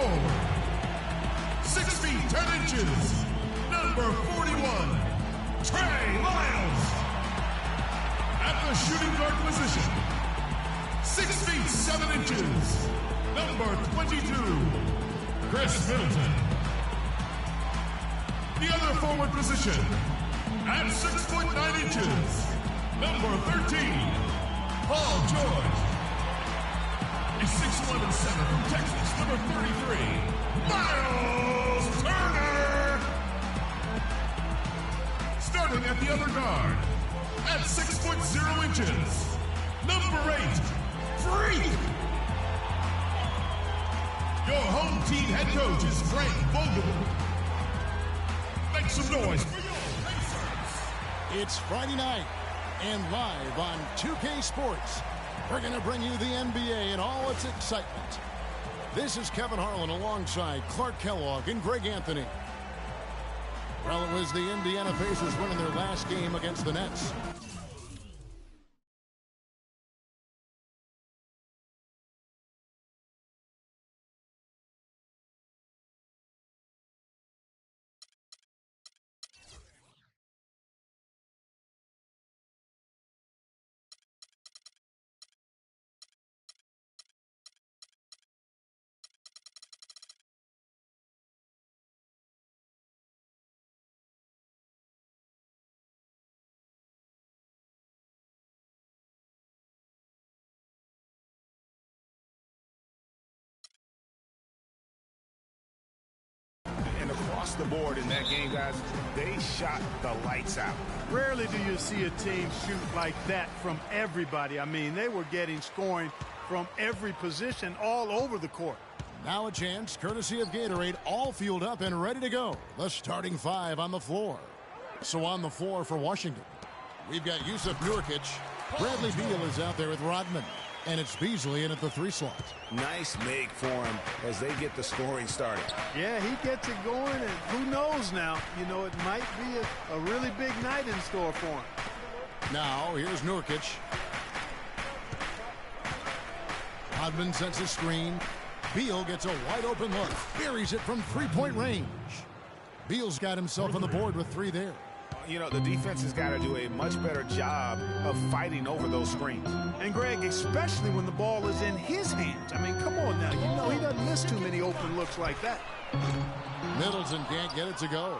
forward, 6 feet 10 inches, number 41, Trey Lyles. At the shooting guard position, 6 feet 7 inches, number 22, Chris Middleton. The other forward position, at 6 foot 9 inches, number 13, Paul George. A 6'1" and 7 from Texas, number 33, Miles Turner. Starting at the other guard, at 6 foot 0 inches, number 8, Freak. Your home team head coach is Frank Vogel. Make some noise for your Pacers. It's Friday night, and live on 2K Sports, we're going to bring you the NBA in all its excitement. This is Kevin Harlan alongside Clark Kellogg and Greg Anthony. Well, it was the Indiana Pacers winning their last game against the Nets. Across the board in that game, guys, they shot the lights out. Rarely do you see a team shoot like that from everybody. I mean, they were getting scoring from every position all over the court. Now a chance, courtesy of Gatorade, all fueled up and ready to go. The starting 5 on the floor. So on the floor for Washington, we've got Yusuf Nurkic. Bradley Beal is out there with Rodman. And it's Beasley in at the 3 slot. Nice make for him as they get the scoring started. Yeah, he gets it going, and who knows now? You know, it might be a really big night in store for him. Now, here's Nurkic. Rodman sets a screen. Beal gets a wide-open look. Buries it from 3-point range. Beal's got himself on the board with 3 there. You know, the defense has got to do a much better job of fighting over those screens. And, Greg, especially when the ball is in his hands. I mean, come on now. You know he doesn't miss too many open looks like that. Middleton can't get it to go.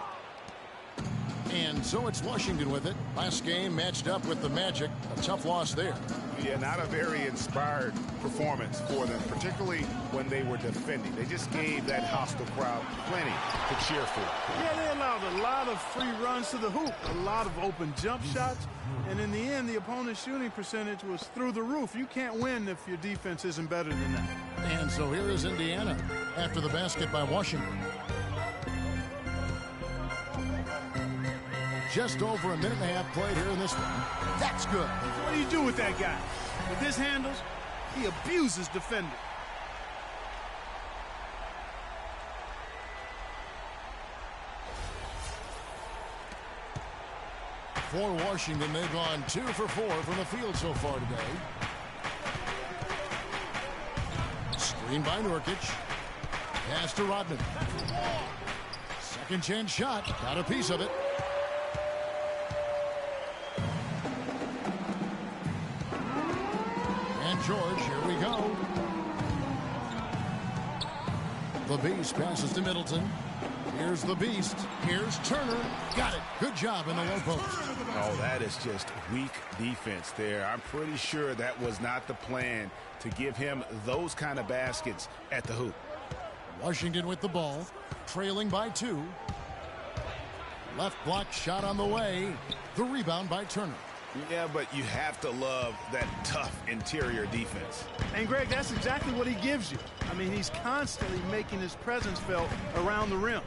And so it's Washington with it. Last game matched up with the Magic. A tough loss there. Yeah, not a very inspired performance for them, particularly when they were defending. They just gave that hostile crowd plenty to cheer for. Yeah, they allowed a lot of free runs to the hoop, a lot of open jump shots, and in the end, the opponent's shooting percentage was through the roof. You can't win if your defense isn't better than that. And so here is Indiana after the basket by Washington. Just over a minute and a half played here in this one. That's good. What do you do with that guy? With his handles, he abuses defenders. For Washington, they've gone 2 for 4 from the field so far today. Screen by Nurkic. Pass to Rodman. Second chance shot. Got a piece of it. And George, here we go. The Beast passes to Middleton. Here's the Beast. Here's Turner. Got it. Good job in the low post. Oh, that is just weak defense there. I'm pretty sure that was not the plan to give him those kind of baskets at the hoop. Washington with the ball, trailing by 2. Left block shot on the way. The rebound by Turner. Yeah, but you have to love that tough interior defense. And, Greg, that's exactly what he gives you. I mean, he's constantly making his presence felt around the rim.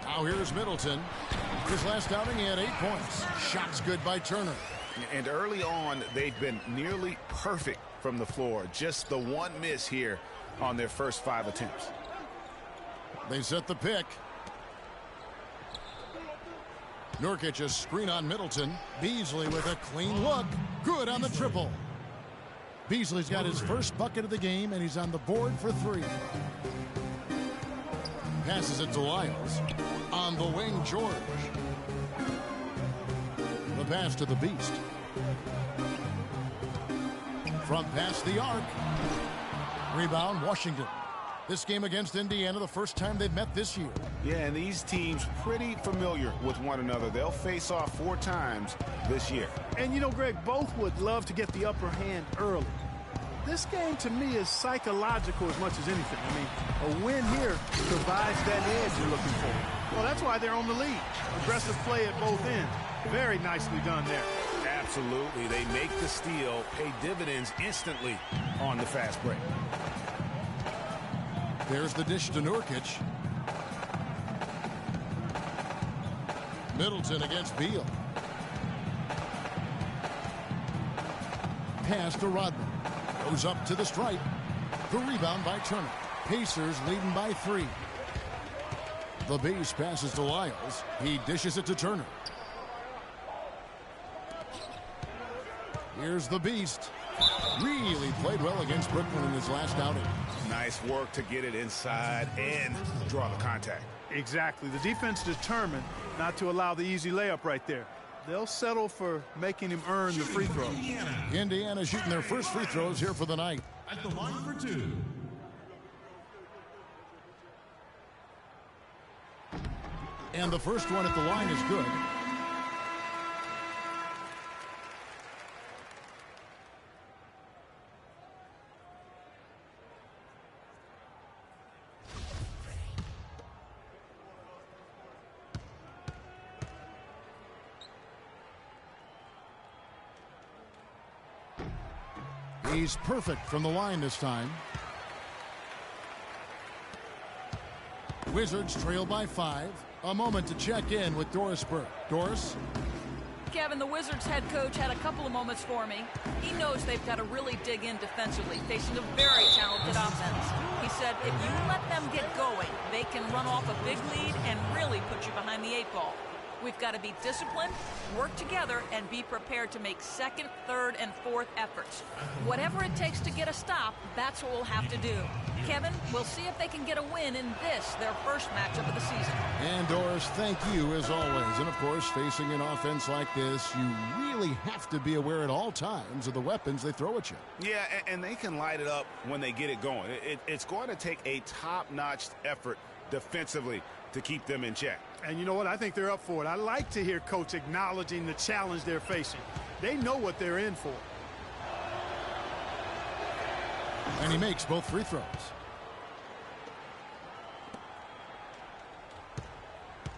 Now here's Middleton. His last outing, he had 8 points. Shots good by Turner. And early on, they've been nearly perfect from the floor. Just the one miss here on their first 5 attempts. They set the pick. Nurkic a screen on Middleton. Beasley with a clean look. Good on the triple. Beasley's got his first bucket of the game, and he's on the board for 3. Passes it to Lyles. On the wing, George. The pass to the Beast. Front pass the arc. Rebound, Washington. This game against Indiana, the first time they've met this year. Yeah, and these teams pretty familiar with one another. They'll face off 4 times this year. And you know, Greg, both would love to get the upper hand early. This game, to me, is psychological as much as anything. I mean, a win here provides that edge you're looking for. Well, that's why they're on the lead. Aggressive play at both ends. Very nicely done there. Absolutely. They make the steal, pay dividends instantly on the fast break. There's the dish to Nurkic. Middleton against Beal. Pass to Rodman. Goes up to the stripe. The rebound by Turner. Pacers leading by 3. The Beast passes to Lyles. He dishes it to Turner. Here's the Beast. Really played well against Brooklyn in his last outing. Nice work to get it inside and draw the contact. Exactly. The defense determined not to allow the easy layup right there. They'll settle for making him earn the free throws. Indiana shooting their first free throws here for the night. At the line for 2. And the first one at the line is good. He's perfect from the line this time. Wizards trail by 5. A moment to check in with Doris Burke. Doris? Kevin, the Wizards head coach had a couple of moments for me. He knows they've got to really dig in defensively, facing a very talented offense. He said if you let them get going, they can run off a big lead and really put you behind the 8 ball. We've got to be disciplined, work together, and be prepared to make second, third, and fourth efforts. Whatever it takes to get a stop, that's what we'll have to do. Kevin, we'll see if they can get a win in this, their first matchup of the season. And Doris, thank you as always. And of course, facing an offense like this, you really have to be aware at all times of the weapons they throw at you. Yeah, and they can light it up when they get it going. It's going to take a top-notch effort defensively to keep them in check. And you know what? I think they're up for it. I like to hear Coach acknowledging the challenge they're facing. They know what they're in for. And he makes both free throws.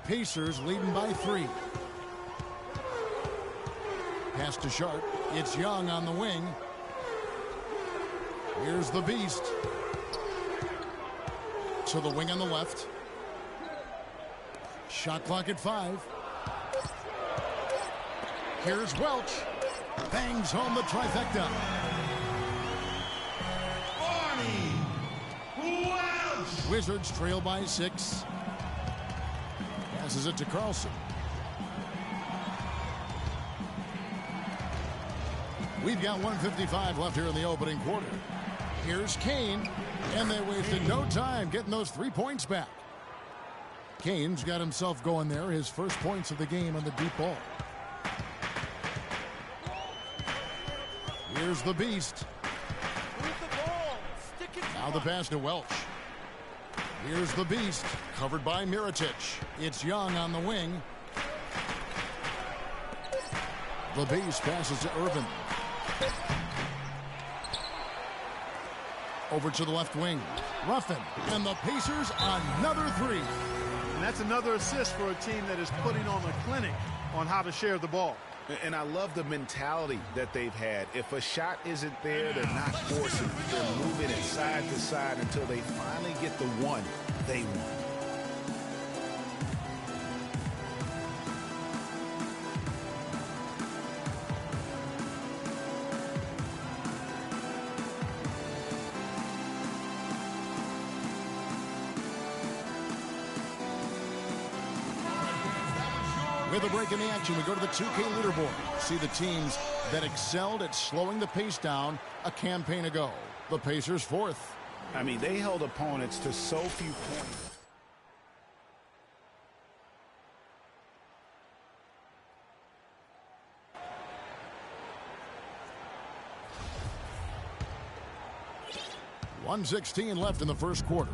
Pacers leading by 3. Pass to Sharp. It's Young on the wing. Here's the Beast. To the wing on the left. Shot clock at 5. Here's Welch. Bangs home the trifecta. Welch! Wizards trail by 6. Passes it to Carlson. We've got 1:55 left here in the opening quarter. Here's Kane. And they wasted no time getting those 3 points back. Kane's got himself going there, his first points of the game on the deep ball. Here's the Beast. Now the pass to Welch. Here's the Beast, covered by Mirotic. It's Young on the wing. The Beast passes to Irvin. Over to the left wing. Ruffin, and the Pacers another 3. And that's another assist for a team that is putting on a clinic on how to share the ball. And I love the mentality that they've had. If a shot isn't there, they're not forcing. They're moving it side to side until they finally get the one they want. With a break in the action, we go to the 2K leaderboard. See the teams that excelled at slowing the pace down a campaign ago. The Pacers 4th. I mean, they held opponents to so few points. .116 left in the first quarter.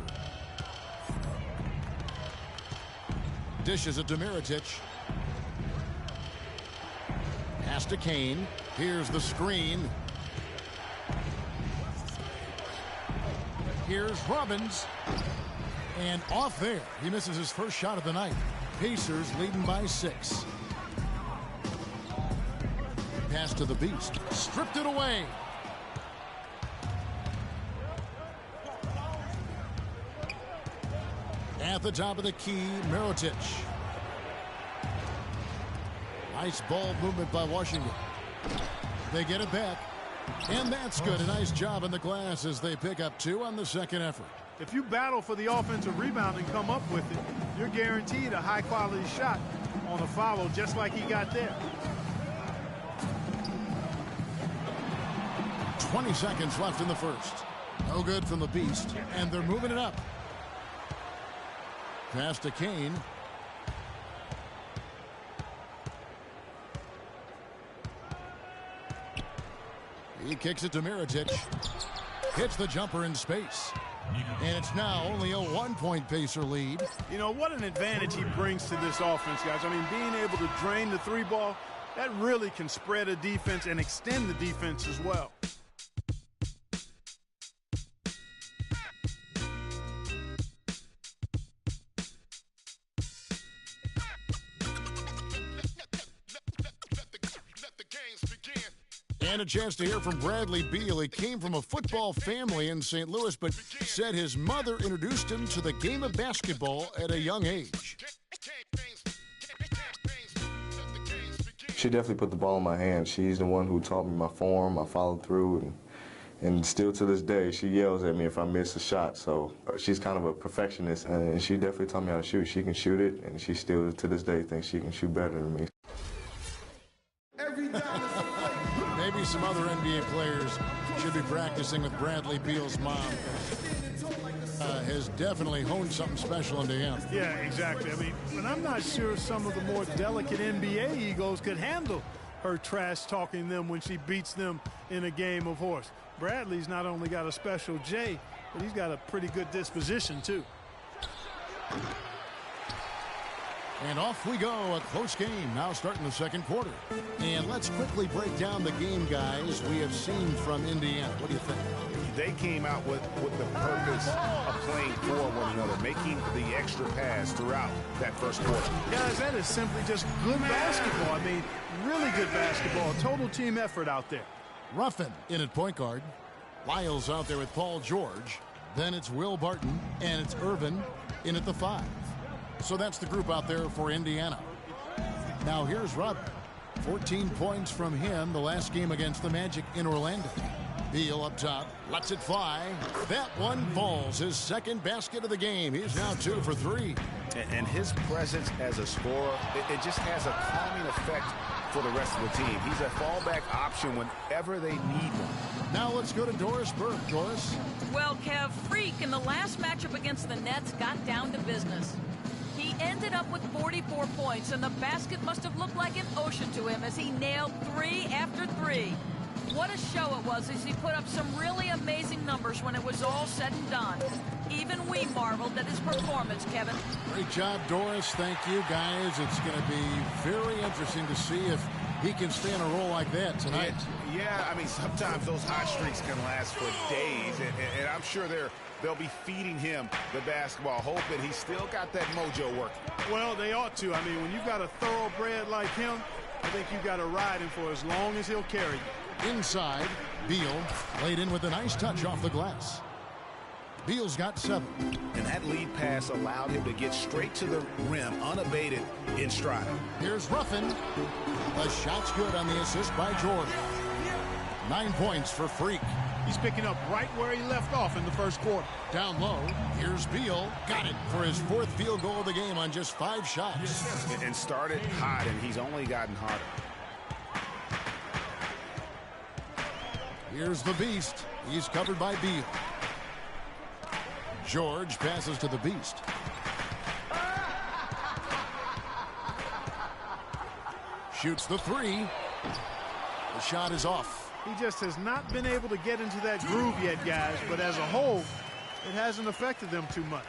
Dishes it to Mirotic. Pass to Kane. Here's the screen. Here's Robbins. And off there. He misses his first shot of the night. Pacers leading by 6. Pass to the Beast. Stripped it away. At the top of the key, Mirotic. Nice ball movement by Washington. They get it back. And that's good. A nice job in the glass as they pick up 2 on the second effort. If you battle for the offensive rebound and come up with it, you're guaranteed a high-quality shot on a follow just like he got there. 20 seconds left in the first. No good from the Beast. And they're moving it up. Pass to Kane. He kicks it to Mirotic. Hits the jumper in space. And it's now only a 1-point Pacer lead. You know, what an advantage he brings to this offense, guys. I mean, being able to drain the 3-ball, that really can spread a defense and extend the defense as well. And a chance to hear from Bradley Beal. He came from a football family in St. Louis, but said his mother introduced him to the game of basketball at a young age. She definitely put the ball in my hands. She's the one who taught me my form, I followed through, and still to this day, she yells at me if I miss a shot. So she's kind of a perfectionist, and she definitely taught me how to shoot. She can shoot it, and she still to this day thinks she can shoot better than me. Maybe some other NBA players should be practicing with Bradley Beal's mom. Has definitely honed something special into him. Yeah, exactly. I mean, but I'm not sure some of the more delicate NBA egos could handle her trash talking them when she beats them in a game of horse. Bradley's not only got a special J, but he's got a pretty good disposition, too. And off we go. A close game now starting the second quarter. And let's quickly break down the game, guys, we have seen from Indiana. What do you think? They came out with the purpose of playing for one another, making the extra pass throughout that first quarter. Guys, that is simply just good basketball. I mean, really good basketball. Total team effort out there. Ruffin in at point guard. Lyles out there with Paul George. Then it's Will Barton, and it's Irvin in at the 5. So that's the group out there for Indiana. Now here's Rupp. 14 points from him the last game against the Magic in Orlando. Beal up top, lets it fly. That one falls. His second basket of the game. He's now 2 for 3. And his presence as a scorer, it just has a calming effect for the rest of the team. He's a fallback option whenever they need one. Now let's go to Doris Burke. Doris? Well, Kev, Freak in the last matchup against the Nets got down to business. He ended up with 44 points, and the basket must have looked like an ocean to him as he nailed 3 after 3. What a show it was as he put up some really amazing numbers when it was all said and done. Even we marveled at his performance, Kevin. Great job, Doris. Thank you, guys. It's going to be very interesting to see if he can stay on a roll like that tonight. Yeah, I mean, sometimes those hot streaks can last for days, and I'm sure they'll be feeding him the basketball, hoping he's still got that mojo working. Well, they ought to. I mean, when you've got a thoroughbred like him, I think you've got to ride him for as long as he'll carry you. Inside, Beal laid in with a nice touch off the glass. Beal's got 7. And that lead pass allowed him to get straight to the rim, unabated in stride. Here's Ruffin. The shot's good on the assist by Jordan. 9 points for Freak. He's picking up right where he left off in the first quarter. Down low, here's Beal. Got it for his 4th field goal of the game on just 5 shots. And started hot, and he's only gotten hotter. Here's the Beast. He's covered by Beal. George passes to the Beast. Shoots the 3. The shot is off. He just has not been able to get into that groove yet, guys, but as a whole, it hasn't affected them too much.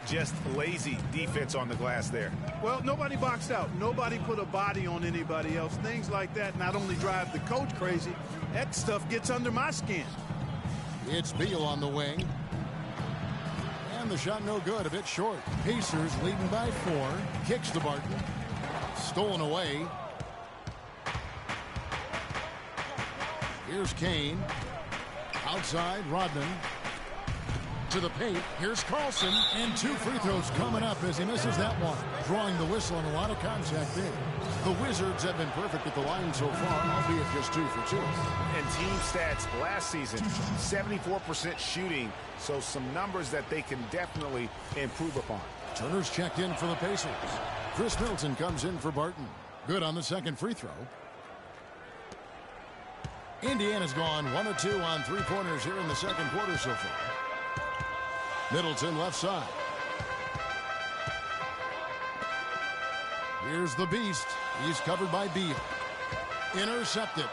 Just lazy defense on the glass there. Well, nobody boxed out. Nobody put a body on anybody else. Things like that not only drive the coach crazy, that stuff gets under my skin. It's Beal on the wing. And the shot no good, a bit short. Pacers leading by 4. Kicks to Barton. Stolen away. Here's Kane. Outside, Rodman. To the paint. Here's Carlson. And 2 free throws coming up as he misses that one. Drawing the whistle and a lot of contact there. The Wizards have been perfect at the line so far, albeit just 2 for 2. And team stats last season, 74% shooting, so some numbers that they can definitely improve upon. Turner's checked in for the Pacers. Chris Middleton comes in for Barton. Good on the second free throw. Indiana's gone 1 of 2 on 3-pointers here in the second quarter so far. Middleton left side. Here's the Beast. He's covered by Beal. Intercepted.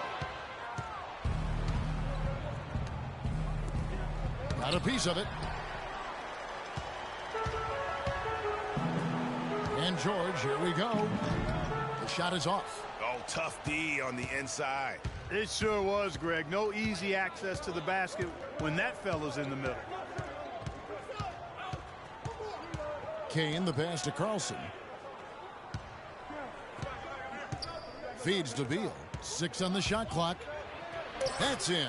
Got a piece of it. And George, here we go. The shot is off. Oh, tough D on the inside. It sure was, Greg. No easy access to the basket when that fella's in the middle. Kane, the pass to Carlson. Feeds to Beal. 6 on the shot clock. That's in.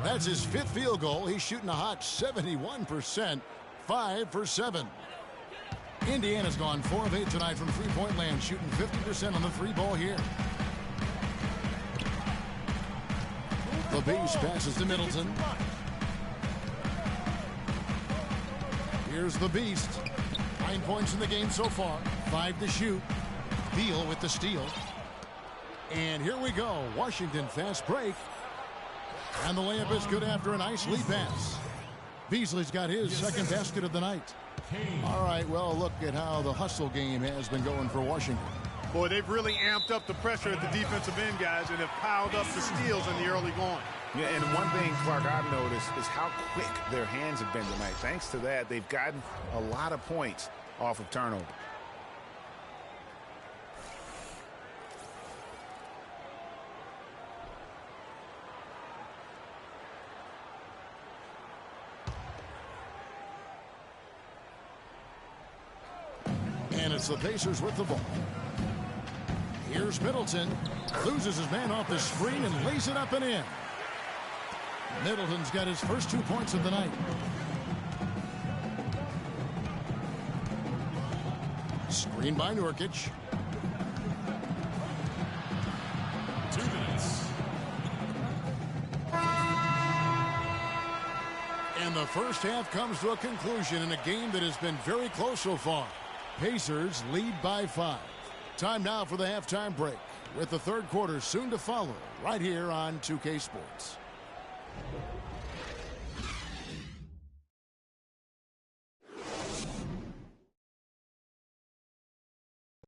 That's his 5th field goal. He's shooting a hot 71%. 5 for 7. Indiana's gone 4 of 8 tonight from three-point land, shooting 50% on the 3 ball here. The Beast passes to Middleton. Here's the Beast. 9 points in the game so far. 5 to shoot. Beal with the steal. And here we go. Washington fast break. And the layup is good after a nice lead pass. Beasley's got his second basket of the night. All right, well, look at how the hustle game has been going for Washington. Boy, they've really amped up the pressure at the defensive end, guys, and have piled up the steals in the early going. Yeah, and one thing, Clark, I've noticed is how quick their hands have been tonight. Thanks to that, they've gotten a lot of points off of turnover. And it's the Pacers with the ball. Here's Middleton. Loses his man off the screen and lays it up and in. Middleton's got his first 2 points of the night. Screen by Nurkic. 2 minutes. And the first half comes to a conclusion in a game that has been very close so far. Pacers lead by 5. Time now for the halftime break, with the third quarter soon to follow right here on 2K Sports.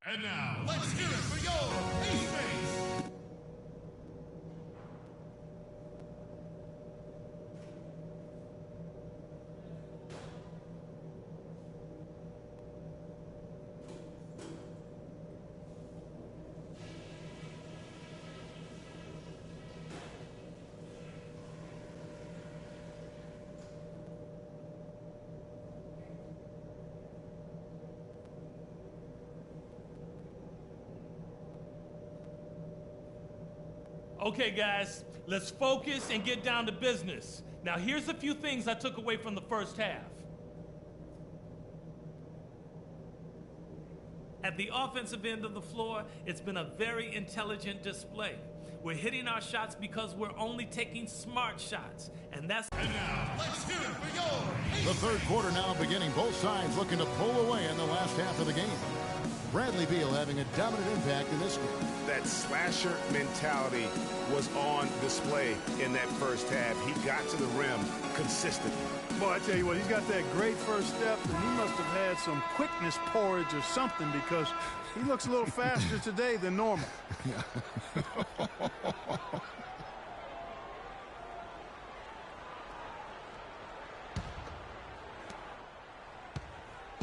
And now, let's hear it for your Kfreaks. Okay, guys, let's focus and get down to business. Now, here's a few things I took away from the first half. At the offensive end of the floor, it's been a very intelligent display. We're hitting our shots because we're only taking smart shots. And that's... And now, let's hear it for yours. The third quarter now beginning. Both sides looking to pull away in the last half of the game. Bradley Beal having a dominant impact in this game. That slasher mentality was on display in that first half. He got to the rim consistently. Boy, I tell you what, he's got that great first step, and he must have had some quickness porridge or something because he looks a little faster today than normal.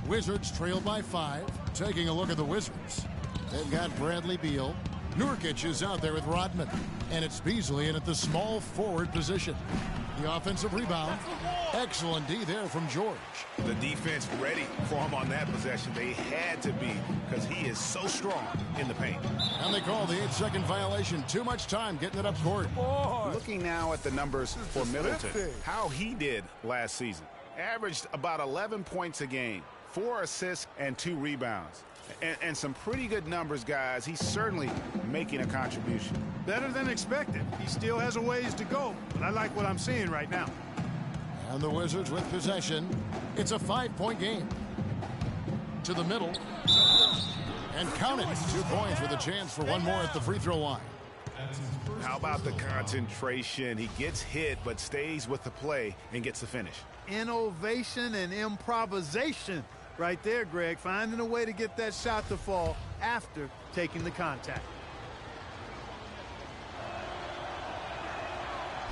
Wizards trail by 5. Taking a look at the Wizards. They've got Bradley Beal. Nurkic is out there with Rodman. And it's Beasley in at the small forward position. The offensive rebound. Excellent D there from George. The defense ready for him on that possession. They had to be because he is so strong in the paint. And they call the 8-second violation. Too much time getting it up court. Looking now at the numbers for Middleton. How he did last season. Averaged about 11 points a game. 4 assists and 2 rebounds. And some pretty good numbers, guys. He's certainly making a contribution. Better than expected. He still has a ways to go, but I like what I'm seeing right now. And the Wizards with possession. It's a 5-point game. To the middle. And count it. 2 points with a chance for one more at the free throw line. How about the concentration? He gets hit, but stays with the play and gets the finish. Innovation and improvisation right there, Greg. Finding a way to get that shot to fall after taking the contact.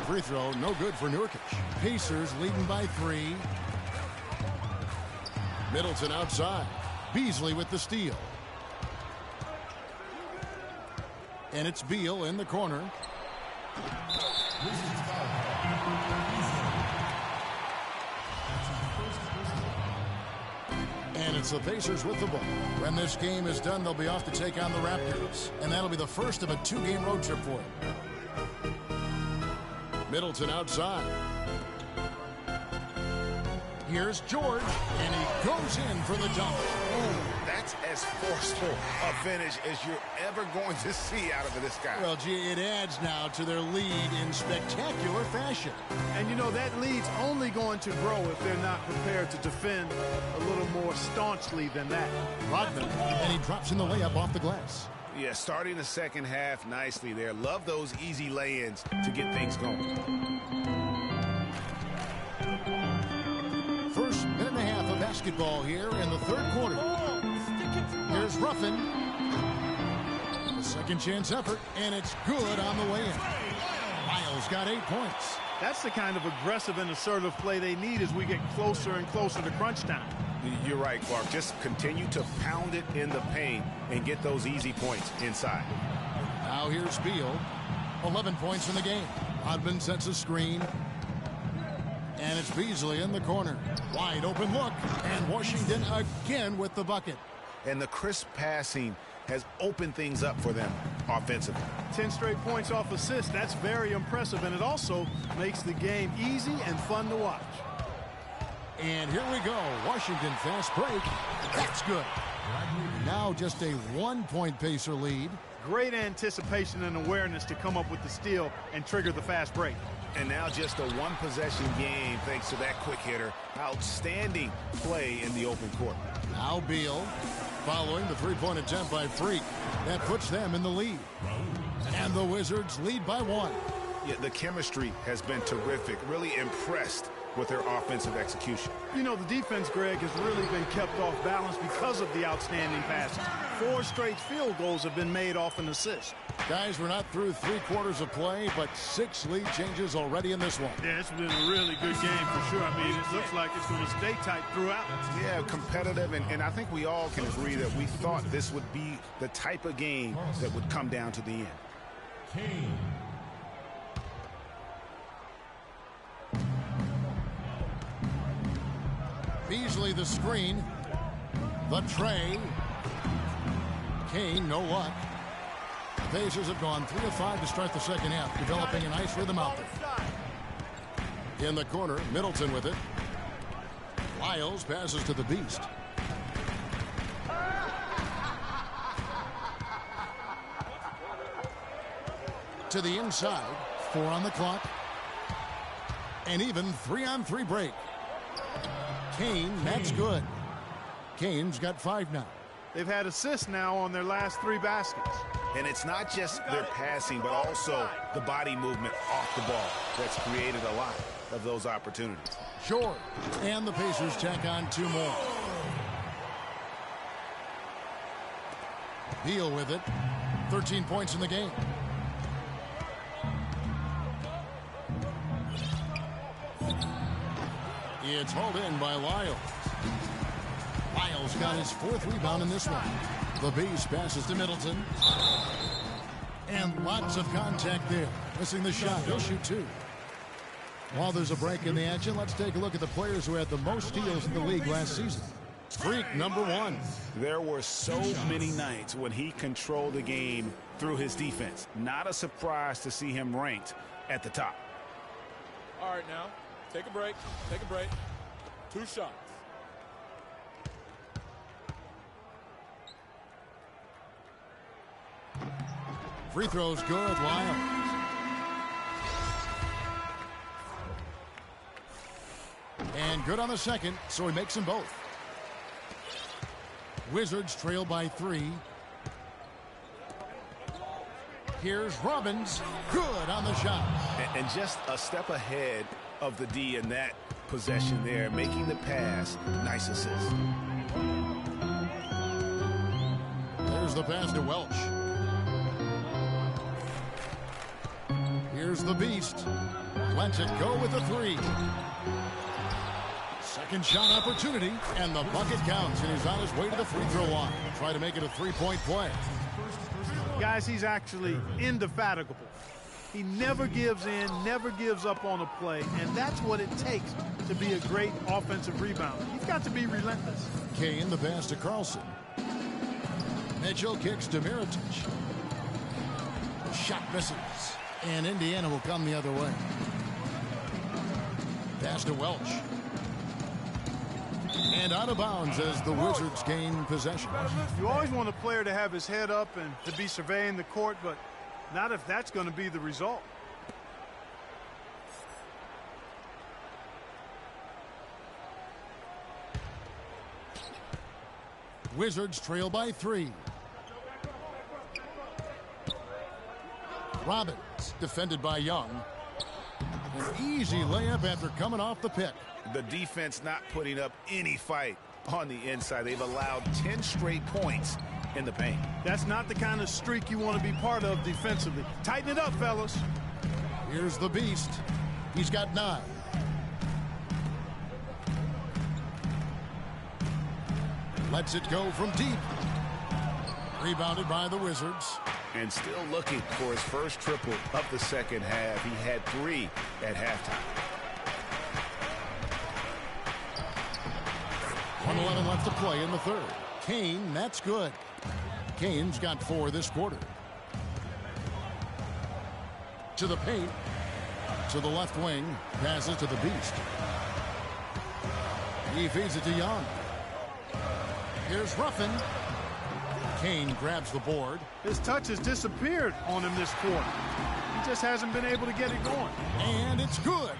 Free throw, no good for Nurkic. Pacers leading by 3. Middleton outside. Beasley with the steal. And it's Beal in the corner. And it's the Pacers with the ball. When this game is done, they'll be off to take on the Raptors. And that'll be the first of a 2-game road trip for them. Middleton outside. Here's George, and he goes in for the dunk. That's as forceful a finish as you're ever going to see out of this guy. Well, gee, it adds now to their lead in spectacular fashion. And, you know, that lead's only going to grow if they're not prepared to defend a little more staunchly than that. Rodman, and he drops in the layup off the glass. Yeah, starting the second half nicely there. Love those easy lay-ins to get things going. First minute and a half of basketball here in the third quarter. Here's Ruffin. The second chance effort, and it's good on the way in. Miles got 8 points. That's the kind of aggressive and assertive play they need as we get closer and closer to crunch time. You're right, Clark. Just continue to pound it in the paint and get those easy points inside. Now here's Beal. 11 points in the game. Rodman sets a screen. And it's Beasley in the corner. Wide open look. And Washington again with the bucket. And the crisp passing has opened things up for them offensively. 10 straight points off assists. That's very impressive. And it also makes the game easy and fun to watch. And here we go. Washington fast break. That's good. Now just a 1-point Pacer lead. Great anticipation and awareness to come up with the steal and trigger the fast break. And now just a one-possession game thanks to that quick hitter. Outstanding play in the open court. Now Beal following the three-point attempt by Freak. That puts them in the lead. And the Wizards lead by 1. Yeah, the chemistry has been terrific. Really impressed with their offensive execution. You know, the defense, Greg, has really been kept off balance because of the outstanding passes. 4 straight field goals have been made off an assist. Guys, we're not through 3 quarters of play, but 6 lead changes already in this one. Yeah, it's been a really good game for sure. I mean, it looks like it's going to stay tight throughout. Yeah, competitive, and I think we all can agree that we thought this would be the type of game that would come down to the end. Kane. Beasley the screen. The tray. Kane, no luck. The Pacers have gone 3 of 5 to start the second half, developing a nice rhythm out there. In the corner, Middleton with it. Lyles passes to the Beast. To the inside. 4 on the clock. And even 3-on-3 break. Kane, that's good. Kane's got 5 now. They've had assists now on their last 3 baskets. And it's not just their passing, but also the body movement off the ball that's created a lot of those opportunities. Short. And the Pacers tack on 2 more. Beal with it. 13 points in the game. It's hauled in by Lyles. Lyles got his 4th rebound in this one. The Beast passes to Middleton. And lots of contact there. Missing the shot. He'll shoot 2. While there's a break in the action, let's take a look at the players who had the most steals in the league last season. Freak number 1. There were so many nights when he controlled the game through his defense. Not a surprise to see him ranked at the top. All right, now, take a break. Take a break. 2 shots. Free throws good. Lyles. And good on the second, so he makes them both. Wizards trail by 3. Here's Robbins. Good on the shot. And just a step ahead of the D in that possession there, making the pass. Nice assist. There's the pass to Welch. Here's the Beast. Lets it go with a 3. Second shot opportunity, and the bucket counts, and he's on his way to the free throw line. Try to make it a 3-point play. Guys, he's actually indefatigable. He never gives in, never gives up on a play, and that's what it takes to be a great offensive rebounder. He's got to be relentless. Kane, the pass to Carlson. Mitchell kicks to Mirotic. Shot misses, and Indiana will come the other way. Pass to Welch. And out of bounds as the Wizards gain possession. You always want a player to have his head up and to be surveying the court, but not if that's going to be the result. Wizards trail by 3. Robbins defended by Young. An easy layup after coming off the pick. The defense not putting up any fight on the inside. They've allowed 10 straight points in the paint. That's not the kind of streak you want to be part of defensively. Tighten it up, fellas. Here's the Beast. He's got 9. Lets it go from deep. Rebounded by the Wizards. And still looking for his first triple of the second half. He had 3 at halftime. 1:11 left to play in the third. Kane, that's good. Kane's got 4 this quarter. To the paint. To the left wing. Passes to the Beast. He feeds it to Young. Here's Ruffin. Kane grabs the board. His touch has disappeared on him this quarter. He just hasn't been able to get it going. And it's good.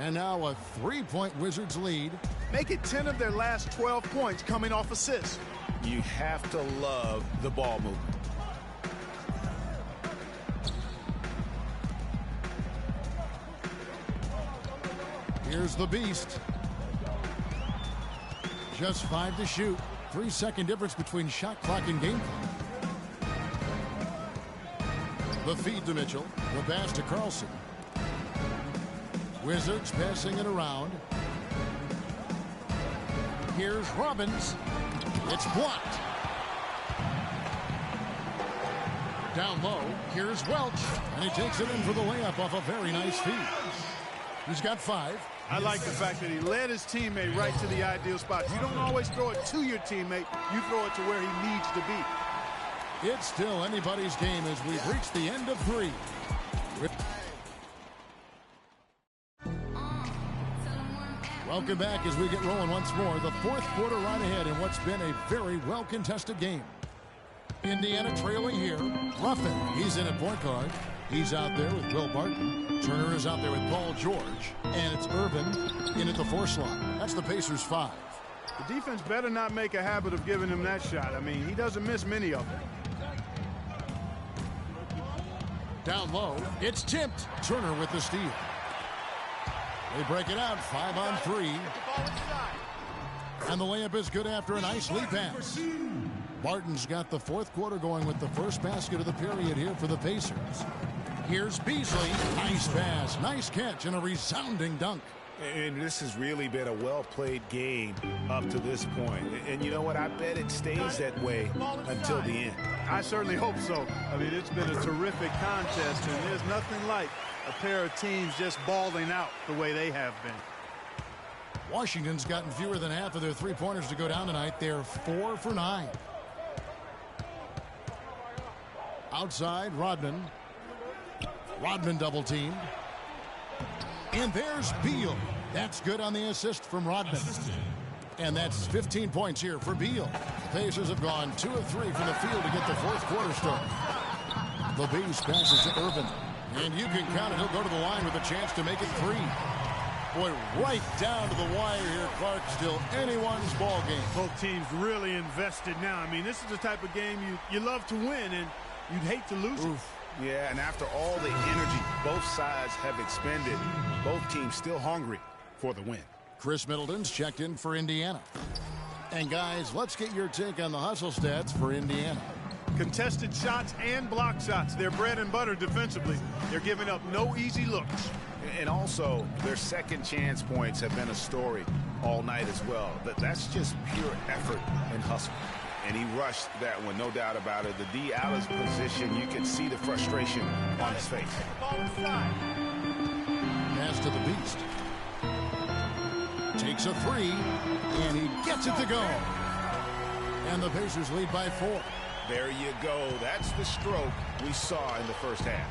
And now a 3-point Wizards lead. Make it 10 of their last 12 points coming off assists. You have to love the ball movement. Here's the Beast. Just 5 to shoot. 3-second difference between shot clock and game clock. The feed to Mitchell. The pass to Carlson. Wizards passing it around. Here's Robbins. It's blocked. Down low. Here's Welch. And he takes it in for the layup off a very nice feed. He's got 5. I like the fact that he led his teammate right to the ideal spot. You don't always throw it to your teammate. You throw it to where he needs to be. It's still anybody's game as we've reached the end of 3. Welcome back as we get rolling once more. The 4th quarter right ahead in what's been a very well-contested game. Indiana trailing here. Ruffin, he's in at point guard. He's out there with Will Barton. Turner is out there with Paul George. And it's Irvin in at the 4 slot. That's the Pacers' 5. The defense better not make a habit of giving him that shot. I mean, he doesn't miss many of them. Down low, it's tipped. Turner with the steal. They break it out, 5 on 3. And the layup is good after a nice lead pass. Barton's got the 4th quarter going with the first basket of the period here for the Pacers. Here's Beasley. Nice pass, nice catch, and a resounding dunk. And this has really been a well-played game up to this point. And you know what? I bet it stays that way until the end. I certainly hope so. I mean, it's been a terrific contest, and there's nothing like a pair of teams just balling out the way they have been. Washington's gotten fewer than half of their 3-pointers to go down tonight. They're 4 for 9. Outside, Rodman. Rodman double-teamed. And there's Beal. That's good on the assist from Rodman. And that's 15 points here for Beal. The Pacers have gone 2 of 3 from the field to get the 4th quarter started. The Beast passes to Irvin. And you can count it. He'll go to the line with a chance to make it 3. Boy, right down to the wire here, Clark. Still anyone's ball game. Both teams really invested now. I mean, this is the type of game you love to win, and you'd hate to lose it. Yeah, and after all the energy both sides have expended, both teams still hungry for the win. Chris Middleton's checked in for Indiana. And guys, let's get your take on the hustle stats for Indiana. Contested shots and block shots. They're bread and butter defensively. They're giving up no easy looks. And also, their second chance points have been a story all night as well. That's just pure effort and hustle. And he rushed that one, no doubt about it. The D out of his position, you can see the frustration on his face. Pass to the Beast. Takes a 3, and he gets it to go. And the Pacers lead by 4. There you go. That's the stroke we saw in the first half.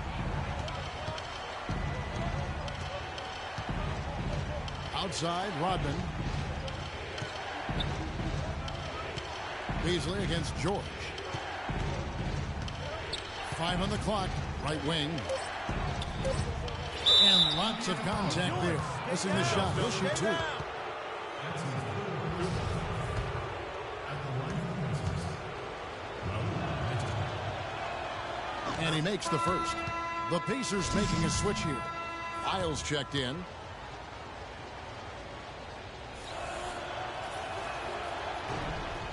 Outside, Rodman. Beasley against George. 5 on the clock, right wing. And lots of contact there. Missing the shot. He'll shoot 2. And he makes the first. The Pacers making a switch here. Isles checked in.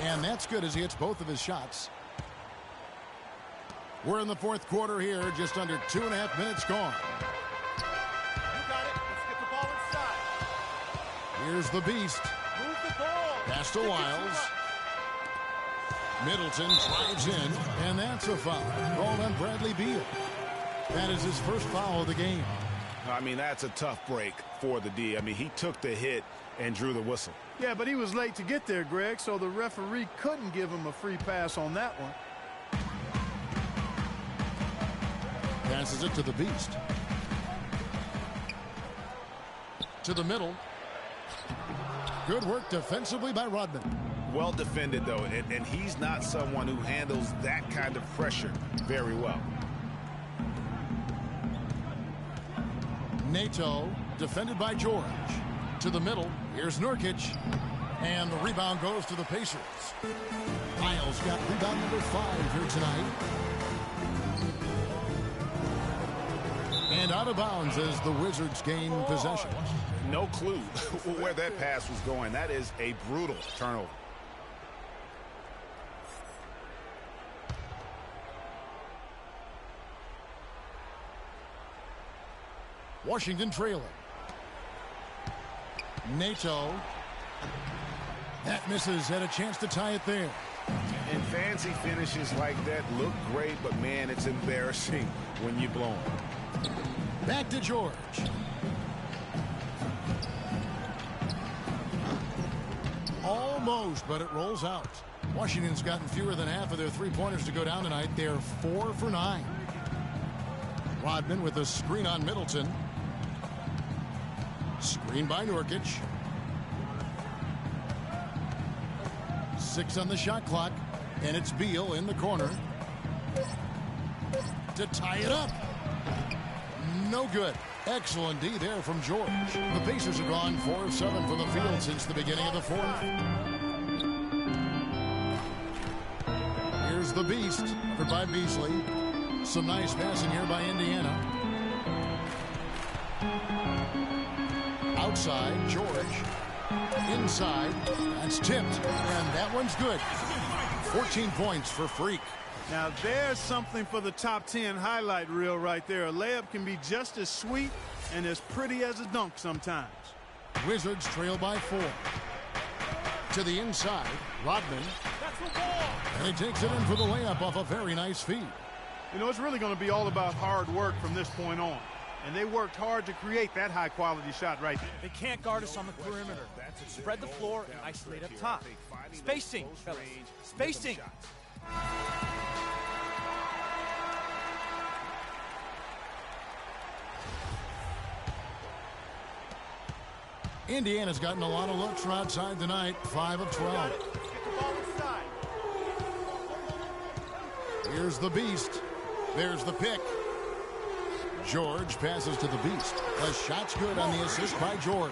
And that's good as he hits both of his shots. We're in the 4th quarter here, just under 2.5 minutes gone. You got it. Let's get the ball inside. Here's the Beast. Move the ball. Pass to Wiles. Middleton drives in, and that's a foul. Called on Bradley Beal. That is his first foul of the game. I mean, that's a tough break for the D. I mean, he took the hit and drew the whistle. Yeah, but he was late to get there, Greg, so the referee couldn't give him a free pass on that one. Passes it to the Beast. To the middle. Good work defensively by Rodman. Well defended, though, and he's not someone who handles that kind of pressure very well. Nato, defended by George. To the middle, here's Nurkic. And the rebound goes to the Pacers. Miles got rebound number 5 here tonight. And out of bounds as the Wizards gain possession. No clue where that pass was going. That is a brutal turnover. Washington trailing. Nato. That misses. Had a chance to tie it there. And fancy finishes like that look great, but man, it's embarrassing when you blow them. Back to George. Almost, but it rolls out. Washington's gotten fewer than half of their 3-pointers to go down tonight. They're 4 for 9. Rodman with a screen on Middleton. Screen by Nurkic. 6 on the shot clock. And it's Beal in the corner to tie it up. No good. Excellent D there from George. The Pacers have gone 4 of 7 from the field since the beginning of the fourth. Here's the Beast, covered by Beasley. Some nice passing here by Indiana. Outside, George. Inside, that's tipped, and that one's good. 14 points for Freak. Now there's something for the top 10 highlight reel right there. A layup can be just as sweet and as pretty as a dunk sometimes. Wizards trail by 4. To the inside, Rodman. That's the ball. And he takes it in for the layup off a very nice feed. You know, it's really going to be all about hard work from this point on. And they worked hard to create that high-quality shot right there. They can't guard us on the perimeter. Spread the floor and isolate up top. Spacing, fellas. Spacing. Indiana's gotten a lot of looks from outside tonight. 5 of 12. Get the ball inside. Here's the Beast. There's the pick. George passes to the Beast. The shot's good on the assist by George.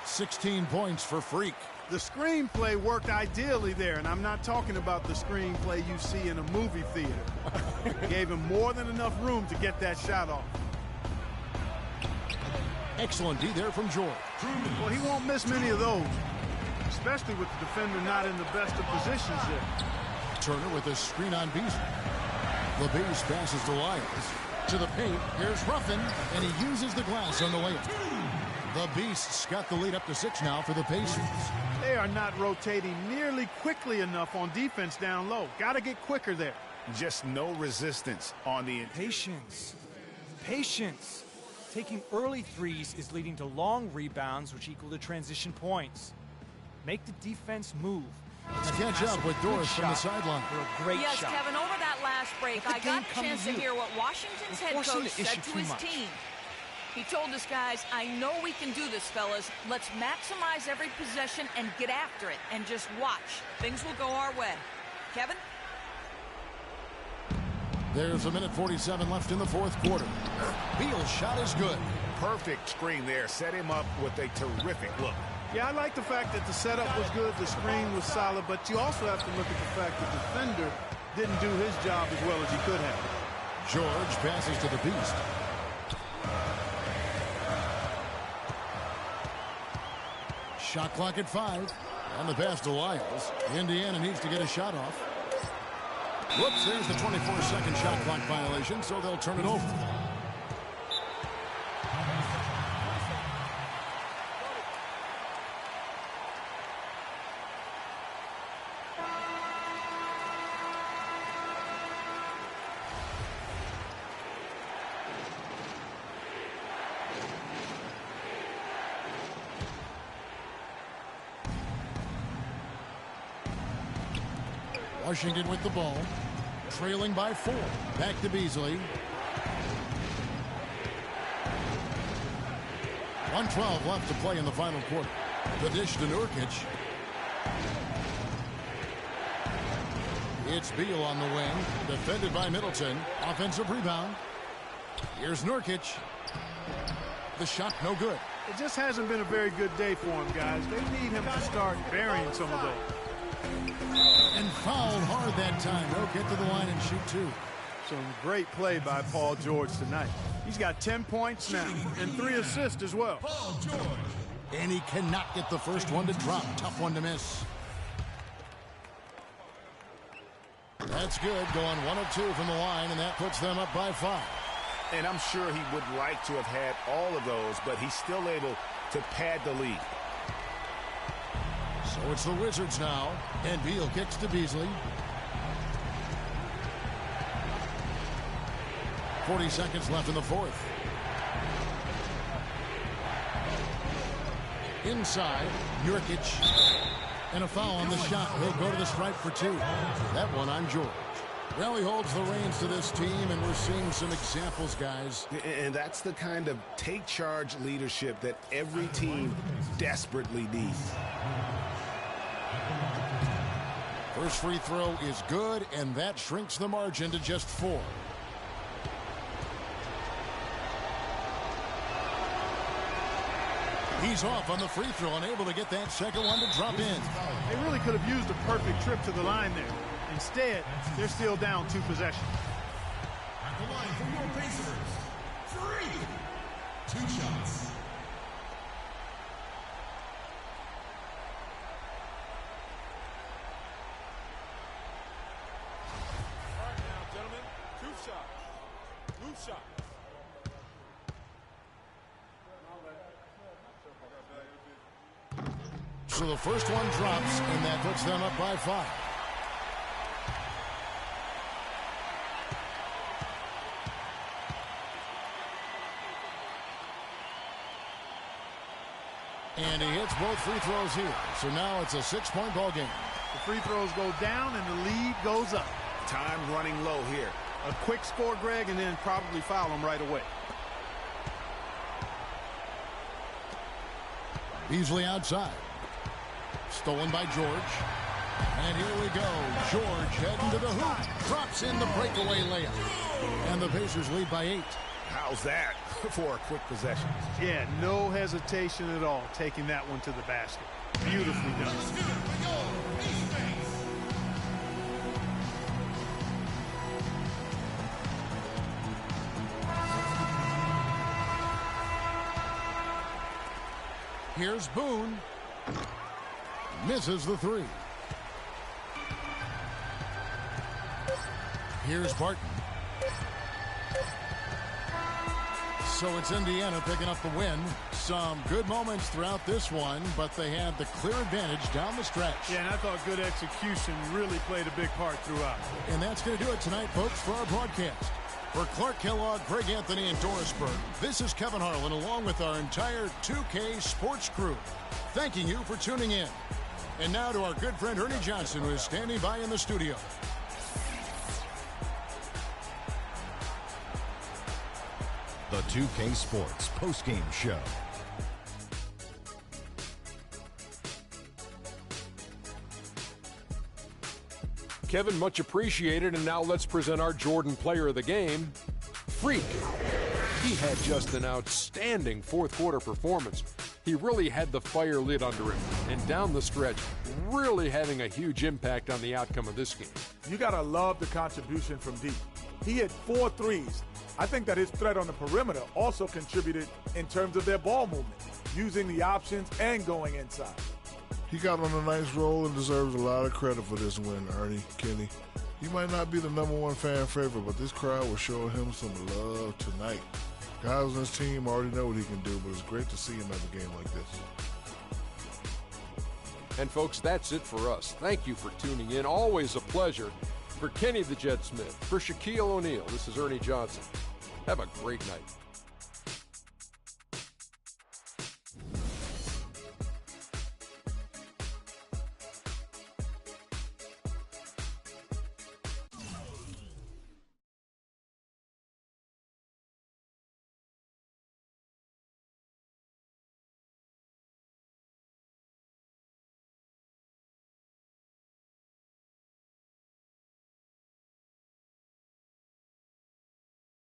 16 points for Freak. The screenplay worked ideally there, and I'm not talking about the screenplay you see in a movie theater. Gave him more than enough room to get that shot off. Excellent D there from George. Well, he won't miss many of those, especially with the defender not in the best of positions there. Turner with a screen on Beasley. The Beast passes to Lyles. To the paint, here's Ruffin, and he uses the glass on the layup. The Beasts got the lead up to 6 now for the Pacers. They are not rotating nearly quickly enough on defense down low. Got to get quicker there. Just no resistance on the Patience. Patience. Taking early threes is leading to long rebounds, which equal to transition points. Make the defense move. Let's catch up with Doris from the sideline. For a great Yes, shot. Kevin, over that last break, Let the I game got a come to chance to you. hear what Washington's We're head forcing coach the said issue to too his much. team. He told his guys, I know we can do this, fellas. Let's maximize every possession and get after it and just watch. Things will go our way. Kevin? There's a minute 47 left in the fourth quarter. Beal's shot is good. perfect screen there. Set him up with a terrific look. Yeah, I like the fact that the setup was good, the screen was solid, but you also have to look at the fact that the defender didn't do his job as well as he could have. George passes to the Beast. Shot clock at 5. And the pass to Lyles. Indiana needs to get a shot off. Whoops, there's the 24-second shot clock violation, so they'll turn it over. Washington with the ball, trailing by 4. Back to Beasley. 1:12 left to play in the final quarter. The dish to Nurkic. It's Beal on the wing, defended by Middleton. Offensive rebound. Here's Nurkic. The shot no good. It just hasn't been a very good day for him, guys. They need him to start burying some of those. And fouled hard that time. They'll get to the line and shoot 2. Some great play by Paul George tonight. He's got 10 points now and 3 assists as well. Paul George. And he cannot get the first one to drop. Tough one to miss. That's good. Going 1 of 2 from the line, and that puts them up by 5. And I'm sure he would like to have had all of those, but he's still able to pad the lead. So it's the Wizards now, and Beal kicks to Beasley. 40 seconds left in the fourth. Inside, Nurkic. And a foul on the shot. He'll go to the stripe for 2. That one on George. Well, he holds the reins to this team, and we're seeing some examples, guys. And that's the kind of take charge leadership that every team desperately needs. First free throw is good, and that shrinks the margin to just 4. He's off on the free throw and able to get that second one to drop in. They really could have used a perfect trip to the line there. Instead, they're still down 2 possessions. At the line for your Pacers, Freak. 2 shots. All right now, gentlemen. 2 shots. Loose shot. So the first one drops, and that puts them up by 5. And he hits both free throws here. So now it's a 6-point ball game. The free throws go down, and the lead goes up. Time running low here. A quick score, Greg, and then probably foul him right away. Beasley outside. Stolen by George. And here we go. George heading to the hoop. Drops in the breakaway layup. And the Pacers lead by 8. How's that for a quick possession? Yeah, no hesitation at all taking that one to the basket. Beautifully done. Here's Boone. Misses the 3. Here's Barton. So it's Indiana picking up the win. Some good moments throughout this one, but they had the clear advantage down the stretch. Yeah, and I thought good execution really played a big part throughout. And that's going to do it tonight, folks, for our broadcast. For Clark Kellogg, Greg Anthony, and Doris Burke, this is Kevin Harlan along with our entire 2K Sports crew, thanking you for tuning in. And now to our good friend Ernie Johnson, who is standing by in the studio. The 2K Sports postgame show. Kevin, much appreciated, and now let's present our Jordan player of the game, Freak. He had just an outstanding fourth-quarter performance. He really had the fire lit under him, and down the stretch, really having a huge impact on the outcome of this game. You got to love the contribution from deep. He hit 4 threes. I think that his threat on the perimeter also contributed in terms of their ball movement, using the options and going inside. He got on a nice roll and deserves a lot of credit for this win, Ernie, Kenny. He might not be the #1 fan favorite, but this crowd will show him some love tonight. Guys on his team already know what he can do, but it's great to see him at a game like this. And folks, that's it for us. Thank you for tuning in. Always a pleasure. For Kenny the Jet Smith, for Shaquille O'Neal, this is Ernie Johnson. Have a great night.